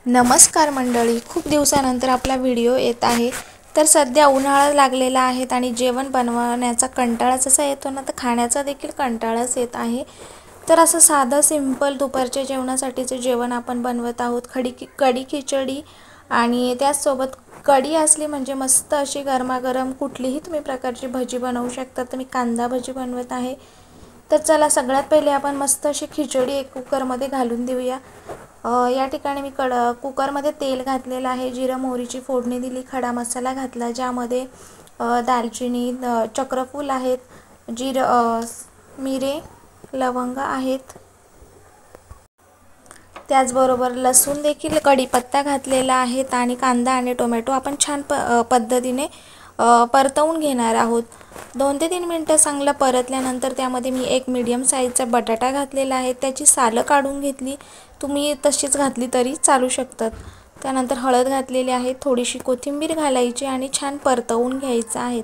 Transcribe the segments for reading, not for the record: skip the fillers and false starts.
नमस्कार मंडळी, खूप दिवसानंतर आपला व्हिडिओ येत आहे। तर सध्या उन्हाळा लागलेला आहे आणि जेवण बनवण्याचा कंटाळा जसा येतो ना, तर खाण्याचा देखील कंटाळाच येत आहे। तर असं साधं सिंपल दुपारच्या जेवणासाठीचे जेवण आपण बनवत आहोत। कढी खिचडी आणि त्याचसोबत कढी असली म्हणजे मस्त अशी गरमागरम कुठलीही तुम्ही प्रकारची भजी बनवू शकता। तर मी कांदा भजी बनवत आहे। तर चला सगळ्यात पहिले आपण मस्त अशी खिचडी एक कुकरमध्ये घालून देऊया। या ठिकाणी मी कुकरमध्ये तेल घातलेलं आहे, जिरं मोहरीची फोडणी दिली, खडा मसाला घातला ज्यामध्ये दालचिनी, चक्रफूल आहेत, मिरे, लवंग आहेत, त्याचबरोबर लसूण देखील, कढीपत्ता घातलेला आहे आणि कांदा आणि टोमॅटो आपण छान पद्धतीने परतवून घेणार आहोत। 2 ते 3 मिनिटं चांगलं परतल्यानंतर त्यामध्ये मी एक मीडियम साईजचा बटाटा घातलेला आहे, त्याची सालं काढून घेतली, तुम्ही तशीच घातली तरी चालू शकतात। त्यानंतर हळद घातलेली आहे, थोडीशी कोथिंबीर घालायची आणि छान परतवून घ्यायचं आहे।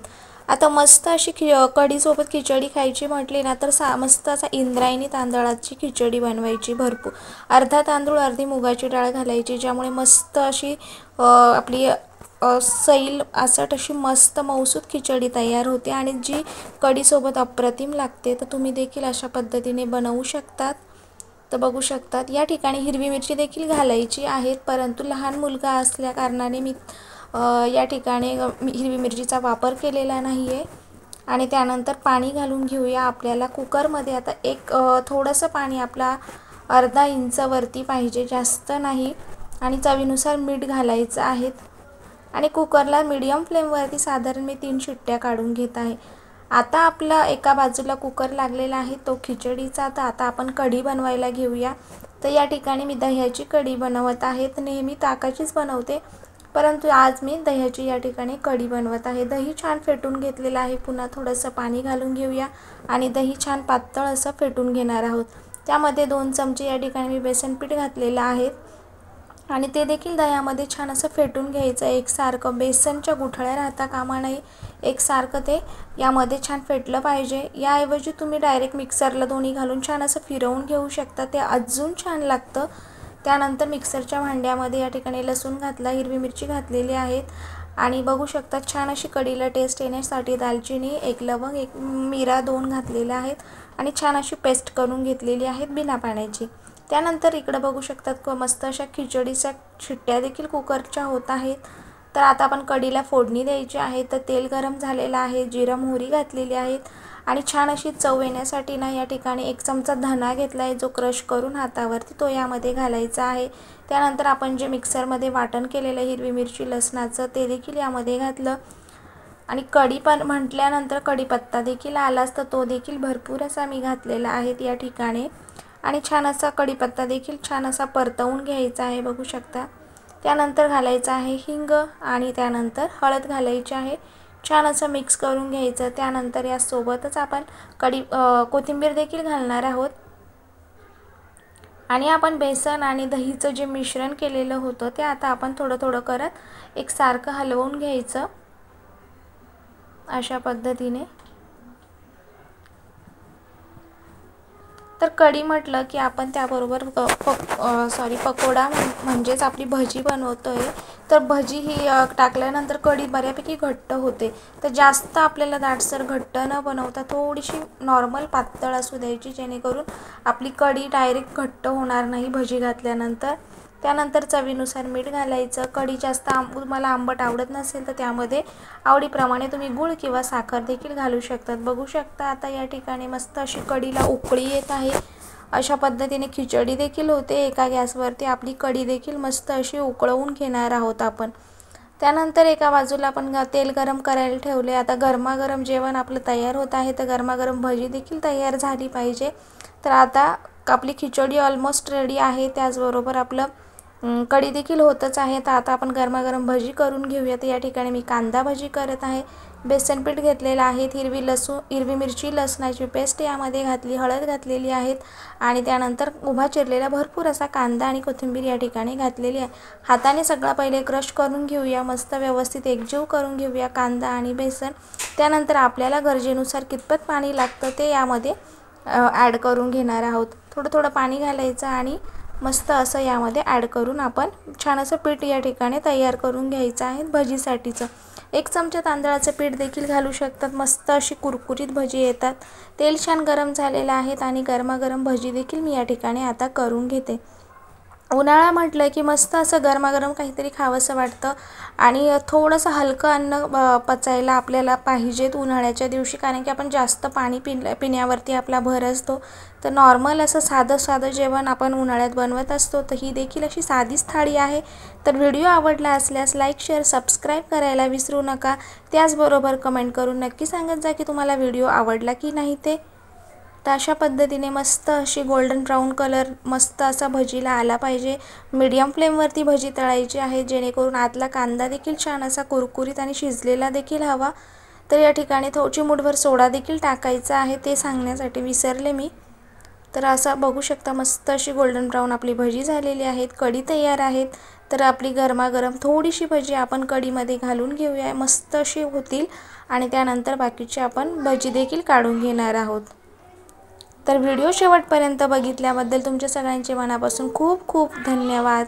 आता मस्त अशी कढीसोबत खिचडी खायची म्हटली ना, तर मस्त असा इंद्रायणी तांदळाची खिचडी बनवायची। भरपूर अर्धा तांदूळ अर्धी मुगाची डाळ घालायची, ज्यामुळे मस्त अशी आपली सैल असट अशी मस्त मऊसूत खिचडी तयार होते आणि जी कढीसोबत अप्रतिम लागते। तर तुम्ही देखील अशा पद्धतीने बनवू शकतात। तर बघू शकतात या ठिकाणी हिरवी मिरची देखील घालायची आहे, परंतु लहान मुलगा असल्या कारणाने मी या ठिकाणी हिरवी मिरचीचा वापर केलेला नाही आहे। आणि त्यानंतर पाणी घालून घेऊया। आपल्याला कुकरमध्ये आता एक थोडंसं पाणी आपला अर्धा इंचावरती पाहिजे, जास्त नाही, आणि चवीनुसार मीठ घालायचं आहे आणि कुकरला मीडियम फ्लेमवरती साधारण मी 3 शिट्ट्या काढून घेत आहे। आता आपला एका बाजूला कुकर लागलेला आहे तो खिचडीचा। तर आता आपण कढी बनवायला घेऊया। तर या ठिकाणी मी दह्याची कढी बनवत आहे। नेहमी ताकाचीच बनवते, परंतु आज मी दह्याची या ठिकाणी कढी बनवत आहे। दही छान फेटून घेतलेलं आहे, पुन्हा थोडंसं पाणी घालून घेऊया आणि दही छान पातळ असं फेटून घेणार आहोत। त्यामध्ये 2 चमचे या ठिकाणी मी बेसन पीठ घातलेलं आहे आणि ते देखील दह्यामध्ये छान असं फेटून घ्यायचं एकसारखं। बेसनच्या गुठळ्या राहता कामा नये, एकसारखं ते यामध्ये छान फेटलं पाहिजे। याऐवजी तुम्ही डायरेक्ट मिक्सरला दोन्ही घालून छान असं फिरवून घेऊ शकता, ते अजून छान लागतं। त्यानंतर मिक्सरच्या भांड्यामध्ये या ठिकाणी लसूण घातला, हिरवी मिरची घातलेली आहेत आणि बघू शकता छान अशी कढीला टेस्ट येण्यासाठी दालचिनी, एक लवंग, एक मिरा 2 घातलेल्या आहेत आणि छान अशी पेस्ट करून घेतलेली आहे बिना पाण्याची। त्यानंतर इकडे बघू शकतात मस्त अशा खिचडीच्या शिट्ट्या देखील कुकरच्या होत आहेत। तर आता आपण कढीला फोडणी द्यायची आहे। तर तेल गरम झालेलं आहे, जिरं मोहरी घातलेली आहेत आणि छान अशी चव येण्यासाठी ना या ठिकाणी 1 चमचा धना घेतला आहे, जो क्रश करून हातावरती तो यामध्ये घालायचा आहे। त्यानंतर आपण जे मिक्सरमध्ये वाटण केलेलं हिरवी मिरची लसणाचं ते देखील यामध्ये घातलं आणि कढी पण म्हटल्यानंतर कढीपत्ता देखील आलाच, तर तो देखील भरपूर असा मी घातलेला आहे या ठिकाणी आणि छान असा कढीपत्ता देखील छान असा परतवून घ्यायचा आहे, बघू शकता। त्यानंतर घालायचं आहे हिंग आणि त्यानंतर हळद घालायची आहे, छान असं मिक्स करून घ्यायचं। त्यानंतर यासोबतच आपण कोथिंबीर देखील घालणार आहोत आणि आपण बेसन आणि दहीचं जे मिश्रण केलेलं होतं ते आता आपण थोडं थोडं करत एकसारखं हलवून घ्यायचं अशा पद्धतीने। तर कढी म्हटलं की आपण त्याबरोबर पकोडा म्हणजेच आपली भजी बनवतोय। तर भजी ही टाकल्यानंतर कढी बऱ्यापैकी घट्ट होते, तर जास्त आपल्याला दाटसर घट्ट न बनवता थोडीशी नॉर्मल पातळ असू द्यायची, जेणेकरून आपली कढी डायरेक्ट घट्ट होणार नाही भजी घातल्यानंतर। त्यानंतर चवीनुसार मीठ घालायचं। कढी जास्त तुम्हाला आंबट आवडत नसेल तर त्यामध्ये आवडीप्रमाणे तुम्ही गूळ किंवा साखर देखील घालू शकतात। बघू शकता आता या ठिकाणी मस्त अशी कढीला उकळी येत आहे, अशा पद्धतीने खिचडी देखील होते। एका गॅसवरती आपली कढी देखील मस्त अशी उकळवून घेणार आहोत आपण। त्यानंतर एका बाजूला आपण तेल गरम करायला ठेवले। आता गरमागरम जेवण आपलं तयार होत आहे, तर गरमागरम भजी देखील तयार झाली पाहिजे। तर आता आपली खिचडी ऑलमोस्ट रेडी आहे, त्याचबरोबर आपलं कढी देखील होतच आहे। तर आता आपण गरमागरम भजी करून घेऊया। तर या ठिकाणी मी कांदा भजी करत आहे, बेसन पीठ घेतलेलं आहे, हिरवी मिरची लसणाची पेस्ट यामध्ये घातली, हळद घातलेली आहेत आणि त्यानंतर उभा चिरलेला भरपूर असा कांदा आणि कोथिंबीर या ठिकाणी घातलेली आहे। हाताने सगळं पहिले क्रश करून घेऊया, मस्त व्यवस्थित एकजीव करून घेऊया कांदा आणि बेसन। त्यानंतर आपल्याला गरजेनुसार कितपत पाणी लागतं ते यामध्ये ॲड करून घेणार आहोत। थोडं थोडं पाणी घालायचं आणि मस्त असं यामध्ये ॲड करून आपण छान असं पीठ या ठिकाणी तयार करून घ्यायचं आहे भजीसाठीचं। 1 चमचा तांदळाचं पीठ देखील घालू शकतात, मस्त अशी कुरकुरीत भजी येतात। तेल छान गरम झालेलं आहे आणि गरमागरम भजी देखील मी या ठिकाणी आता करून घेते। उन्हाळा म्हटलं की मस्त असं गरमागरम काहीतरी खावंसं वाटतं आणि थोडंसं हलकं अन्न पचायला आपल्याला पाहिजेत उन्हाळ्याच्या दिवशी, कारण की आपण जास्त पाणी पिण्यावरती आपला भर असतो। तर नॉर्मल असं साधं जेवण आपण उन्हाळ्यात बनवत असतो। तर ही देखील अशी साधीच थाळी आहे। तर व्हिडिओ आवडला असल्यास लाईक, शेअर, सबस्क्राईब करायला विसरू नका। त्याचबरोबर कमेंट करून नक्की सांगत जा की तुम्हाला व्हिडिओ आवडला की नाही ते। तर अशा पद्धतीने मस्त अशी गोल्डन ब्राऊन कलर मस्त असा भजीला आला पाहिजे। मीडियम फ्लेमवरती भजी तळायची आहे, जेणेकरून आतला कांदा देखील छान असा कुरकुरीत आणि शिजलेला देखील हवा। तर या ठिकाणी चिमूटभर सोडा देखील टाकायचा आहे, ते सांगण्यासाठी विसरले मी। तर असं बघू शकता मस्त अशी गोल्डन ब्राऊन आपली भजी झालेली आहेत, कढी तयार आहेत। तर आपली गरमागरम थोडीशी भजी आपण कढीमध्ये घालून घेऊया, मस्त अशी होतील आणि त्यानंतर बाकीचे आपण भजी देखील काढून घेणार आहोत। तर व्हिडिओ शेवटपर्यंत बघितल्याबद्दल तुमच्या सगळ्यांचे मनापासून खूप खूप धन्यवाद।